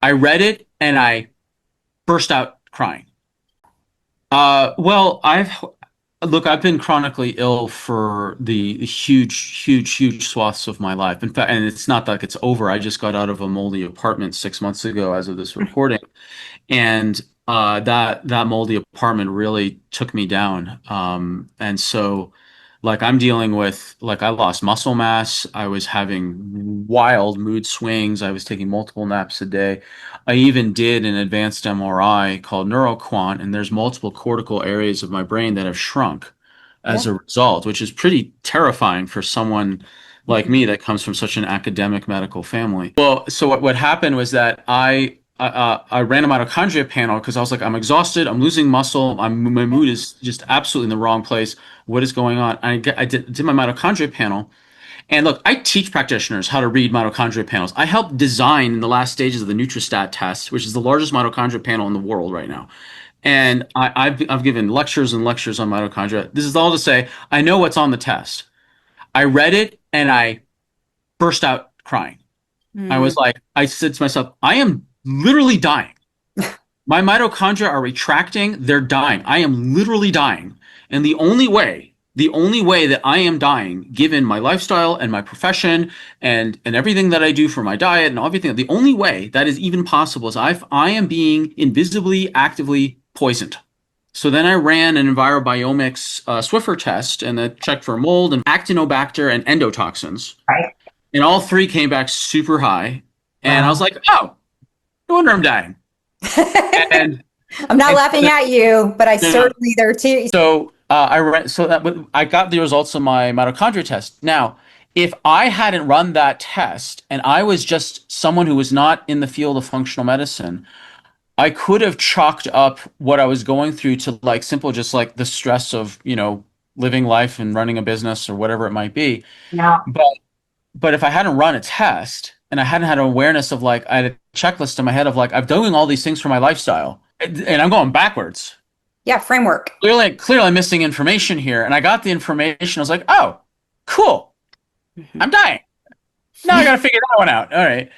I read it and I burst out crying. Well, I've been chronically ill for the huge swaths of my life. In fact, and it's not like it's over. I just got out of a moldy apartment 6 months ago as of this recording. And that moldy apartment really took me down. And so like I'm dealing with like I lost muscle mass. I was having wild mood swings. I was taking multiple naps a day. I even did an advanced MRI called neuroquant, and there's multiple cortical areas of my brain that have shrunk as Yeah. a result, which is pretty terrifying for someone like Mhm. me that comes from such an academic medical family. Well, so what happened was that I ran a mitochondria panel because I was like, I'm exhausted, I'm losing muscle, my Yeah. mood is just absolutely in the wrong place. What is going on? I did my mitochondria panel, and look, I teach practitioners how to read mitochondria panels. I helped design in the last stages of the Nutristat test, which is the largest mitochondria panel in the world right now. And I've given lectures and lectures on mitochondria. This is all to say, I know what's on the test. I read it and I burst out crying. Mm. I said to myself, I am literally dying. My mitochondria are retracting, they're dying. I am literally dying. And the only way that I am dying, given my lifestyle and my profession and everything that I do for my diet and everything, the only way that is even possible is I am being invisibly, actively poisoned. So then I ran an EnviroBiomics Swiffer test and that checked for mold and actinobacter and endotoxins. Right. And all three came back super high. And I was Wow. like, oh, no wonder I'm dying. And I'm not and so laughing at you, but I no, no. certainly there too. I got the results of my mitochondria test. Now, if I hadn't run that test and I was just someone who was not in the field of functional medicine, I could have chalked up what I was going through to like simple, just like the stress of, living life and running a business or whatever it might be. Yeah. But but if I hadn't run a test and I hadn't had an awareness of like I had a checklist in my head of like I'm doing all these things for my lifestyle and I'm going backwards. Yeah. Framework. Clearly I'm missing information here. And I got the information. I was like, oh, cool. Mhm. I'm dying. Now I got to figure that one out. All right.